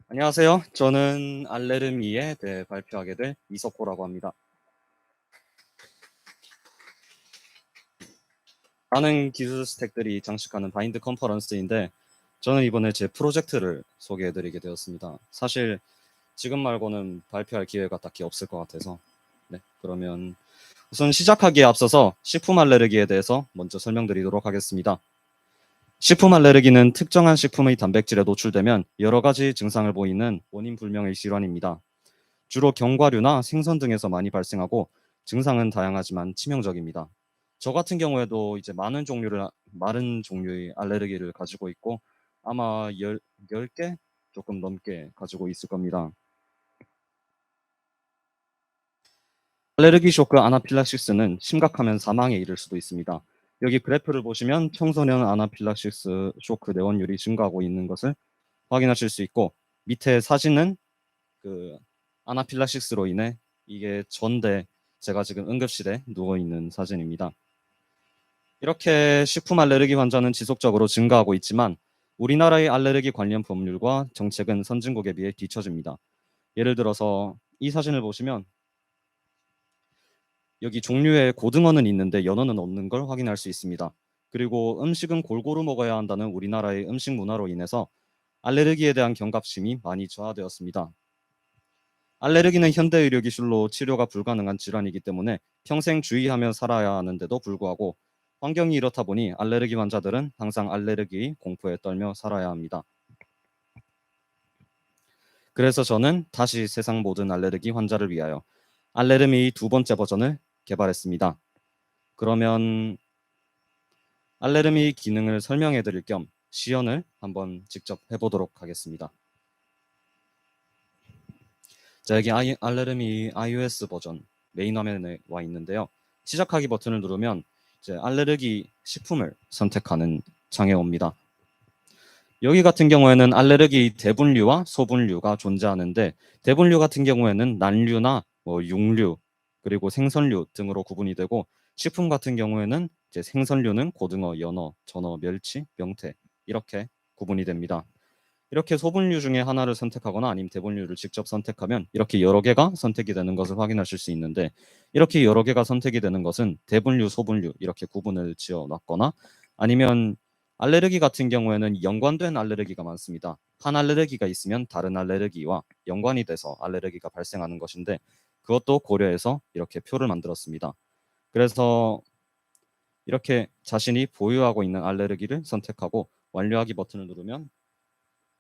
안녕하세요. 저는 알레르미에 대해 발표하게 될 이석호라고 합니다. 많은 기술 스택들이 장식하는 바인드 컨퍼런스인데 저는 이번에 제 프로젝트를 소개해드리게 되었습니다. 사실 지금 말고는 발표할 기회가 딱히 없을 것 같아서 그러면 우선 시작하기에 앞서서 식품 알레르기에 대해서 먼저 설명드리도록 하겠습니다. 식품 알레르기는 특정한 식품의 단백질에 노출되면 여러 가지 증상을 보이는 원인 불명의 질환입니다. 주로 견과류나 생선 등에서 많이 발생하고 증상은 다양하지만 치명적입니다. 저 같은 경우에도 이제 많은 종류의 알레르기를 가지고 있고 아마 10개 조금 넘게 가지고 있을 겁니다. 알레르기 쇼크 아나필락시스는 심각하면 사망에 이를 수도 있습니다. 여기 그래프를 보시면 청소년 아나필락시스 쇼크 내원율이 증가하고 있는 것을 확인하실 수 있고 밑에 사진은 그 아나필락시스로 인해 이게 전대 제가 지금 응급실에 누워 있는 사진입니다. 이렇게 식품 알레르기 환자는 지속적으로 증가하고 있지만 우리나라의 알레르기 관련 법률과 정책은 선진국에 비해 뒤처집니다. 예를 들어서 이 사진을 보시면 여기 종류에 고등어는 있는데 연어는 없는 걸 확인할 수 있습니다. 그리고 음식은 골고루 먹어야 한다는 우리나라의 음식 문화로 인해서 알레르기에 대한 경각심이 많이 저하되었습니다. 알레르기는 현대 의료 기술로 치료가 불가능한 질환이기 때문에 평생 주의하며 살아야 하는데도 불구하고 환경이 이렇다 보니 알레르기 환자들은 항상 알레르기 공포에 떨며 살아야 합니다. 그래서 저는 다시 세상 모든 알레르기 환자를 위하여 알레르미 두 번째 버전을 개발했습니다. 그러면 알레르미 기능을 설명해 드릴 겸 시연을 한번 직접 해보도록 하겠습니다. 자, 여기 알레르미 iOS 버전 메인 화면에 와 있는데요. 시작하기 버튼을 누르면 이제 알레르기 식품을 선택하는 창에 옵니다. 여기 같은 경우에는 알레르기 대분류와 소분류가 존재하는데 대분류 같은 경우에는 난류나 육류 그리고 생선류 등으로 구분이 되고 식품 같은 경우에는 이제 생선류는 고등어, 연어, 전어, 멸치, 명태 이렇게 구분이 됩니다. 이렇게 소분류 중에 하나를 선택하거나 아니면 대분류를 직접 선택하면 이렇게 여러 개가 선택이 되는 것을 확인하실 수 있는데 이렇게 여러 개가 선택이 되는 것은 대분류, 소분류 이렇게 구분을 지어 놨거나 아니면 알레르기 같은 경우에는 연관된 알레르기가 많습니다. 한 알레르기가 있으면 다른 알레르기와 연관이 돼서 알레르기가 발생하는 것인데 그것도 고려해서 이렇게 표를 만들었습니다. 그래서 이렇게 자신이 보유하고 있는 알레르기를 선택하고 완료하기 버튼을 누르면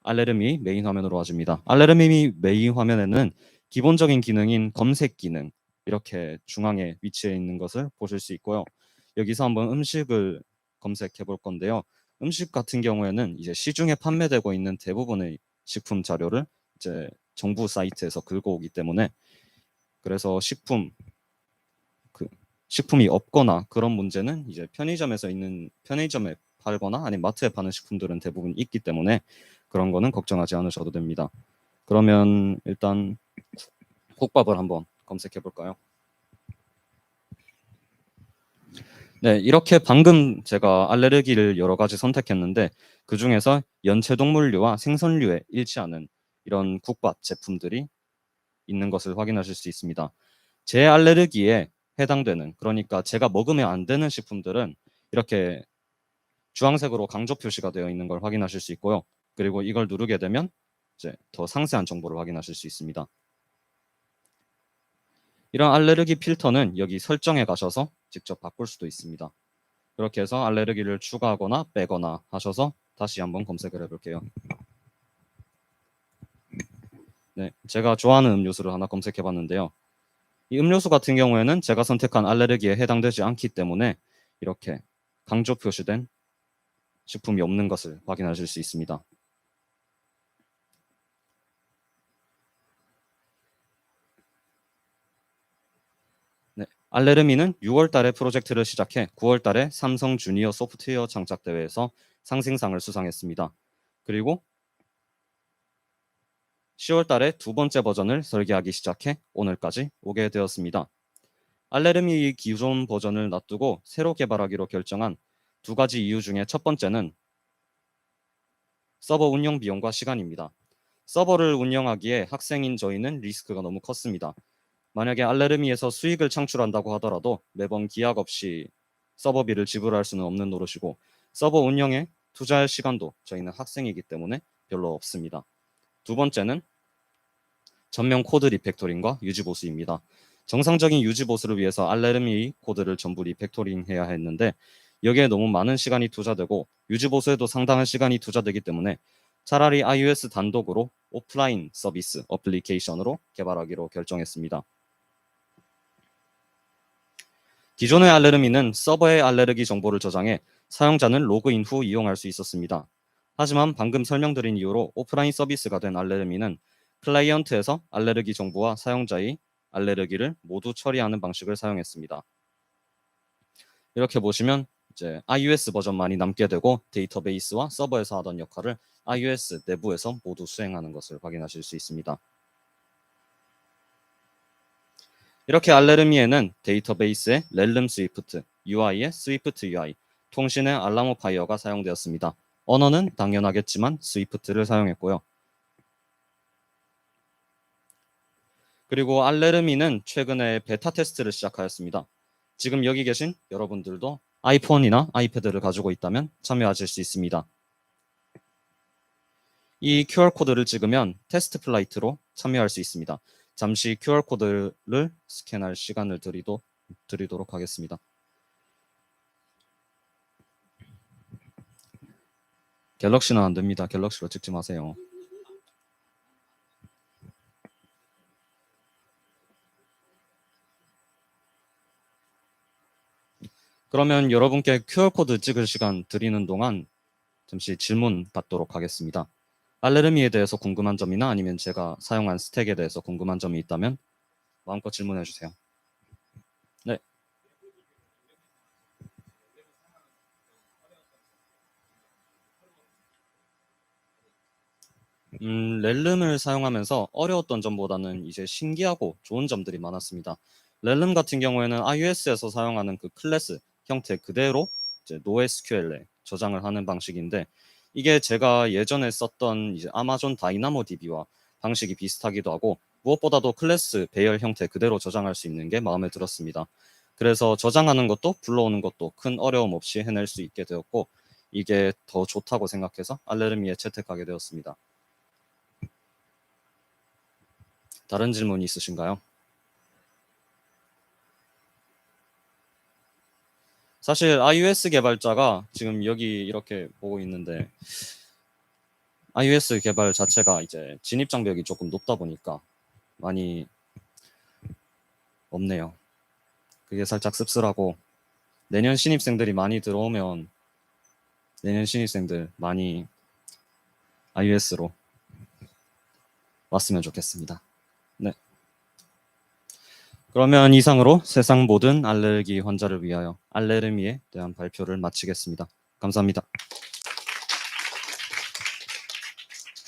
알레르미 메인 화면으로 와줍니다. 알레르미 메인 화면에는 기본적인 기능인 검색 기능 이렇게 중앙에 위치해 있는 것을 보실 수 있고요. 여기서 한번 음식을 검색해 볼 건데요. 음식 같은 경우에는 이제 시중에 판매되고 있는 대부분의 식품 자료를 이제 정부 사이트에서 긁어 오기 때문에 그래서 그 식품이 없거나 그런 문제는 이제 편의점에 팔거나 아니면 마트에 파는 식품들은 대부분 있기 때문에 그런 거는 걱정하지 않으셔도 됩니다. 그러면 일단 국밥을 한번 검색해 볼까요? 네, 이렇게 방금 제가 알레르기를 여러 가지 선택했는데 그 중에서 연체동물류와 생선류에 일치하는 이런 국밥 제품들이 있는 것을 확인하실 수 있습니다. 제 알레르기에 해당되는 그러니까 제가 먹으면 안 되는 식품들은 이렇게 주황색으로 강조 표시가 되어 있는 걸 확인하실 수 있고요. 그리고 이걸 누르게 되면 이제 더 상세한 정보를 확인하실 수 있습니다. 이런 알레르기 필터는 여기 설정에 가셔서 직접 바꿀 수도 있습니다. 그렇게 해서 알레르기를 추가하거나 빼거나 하셔서 다시 한번 검색을 해볼게요. 네, 제가 좋아하는 음료수를 하나 검색해 봤는데요. 이 음료수 같은 경우에는 제가 선택한 알레르기에 해당되지 않기 때문에 이렇게 강조 표시된 식품이 없는 것을 확인하실 수 있습니다. 네, 알레르미는 6월 달에 프로젝트를 시작해 9월 달에 삼성 주니어 소프트웨어 장착 대회에서 상승상을 수상했습니다. 그리고 10월 달에 두 번째 버전을 설계하기 시작해 오늘까지 오게 되었습니다. 알레르미 기존 버전을 놔두고 새로 개발하기로 결정한 두 가지 이유 중에 첫 번째는 서버 운영 비용과 시간입니다. 서버를 운영하기에 학생인 저희는 리스크가 너무 컸습니다. 만약에 알레르미에서 수익을 창출한다고 하더라도 매번 기약 없이 서버비를 지불할 수는 없는 노릇이고 서버 운영에 투자할 시간도 저희는 학생이기 때문에 별로 없습니다. 두 번째는 전면 코드 리팩토링과 유지 보수입니다. 정상적인 유지 보수를 위해서 알레르미 코드를 전부 리팩토링 해야 했는데 여기에 너무 많은 시간이 투자되고 유지 보수에도 상당한 시간이 투자되기 때문에 차라리 iOS 단독으로 오프라인 서비스 어플리케이션으로 개발하기로 결정했습니다. 기존의 알레르미는 서버의 알레르기 정보를 저장해 사용자는 로그인 후 이용할 수 있었습니다. 하지만 방금 설명드린 이유로 오프라인 서비스가 된 알레르미는 클라이언트에서 알레르기 정보와 사용자의 알레르기를 모두 처리하는 방식을 사용했습니다. 이렇게 보시면 이제 iOS 버전만이 남게 되고 데이터베이스와 서버에서 하던 역할을 iOS 내부에서 모두 수행하는 것을 확인하실 수 있습니다. 이렇게 알레르미에는 데이터베이스의 렐름 스위프트, UI의 스위프트 UI, 통신의 알라모 파이어가 사용되었습니다. 언어는 당연하겠지만 스위프트를 사용했고요. 그리고 알레르미는 최근에 베타 테스트를 시작하였습니다. 지금 여기 계신 여러분들도 아이폰이나 아이패드를 가지고 있다면 참여하실 수 있습니다. 이 QR코드를 찍으면 테스트 플라이트로 참여할 수 있습니다. 잠시 QR코드를 스캔할 시간을 드리도록 하겠습니다. 갤럭시는 안 됩니다. 갤럭시로 찍지 마세요. 그러면 여러분께 QR코드 찍을 시간 드리는 동안 잠시 질문 받도록 하겠습니다. 알레르미에 대해서 궁금한 점이나 아니면 제가 사용한 스택에 대해서 궁금한 점이 있다면 마음껏 질문해 주세요. 네. 렐름을 사용하면서 어려웠던 점보다는 이제 신기하고 좋은 점들이 많았습니다. 렐름 같은 경우에는 iOS에서 사용하는 그 클래스 형태 그대로 이제 NoSQL에 저장을 하는 방식인데 이게 제가 예전에 썼던 이제 아마존 다이나모 DB와 방식이 비슷하기도 하고 무엇보다도 클래스 배열 형태 그대로 저장할 수 있는 게 마음에 들었습니다. 그래서 저장하는 것도 불러오는 것도 큰 어려움 없이 해낼 수 있게 되었고 이게 더 좋다고 생각해서 알레르미에 채택하게 되었습니다. 다른 질문이 있으신가요? 사실 iOS 개발자가 지금 여기 이렇게 보고 있는데 iOS 개발 자체가 이제 진입 장벽이 조금 높다 보니까 많이 없네요. 그게 살짝 씁쓸하고 내년 신입생들이 많이 들어오면 내년 신입생들 많이 iOS로 왔으면 좋겠습니다. 네. 그러면 이상으로 세상 모든 알레르기 환자를 위하여 알레르미에 대한 발표를 마치겠습니다. 감사합니다.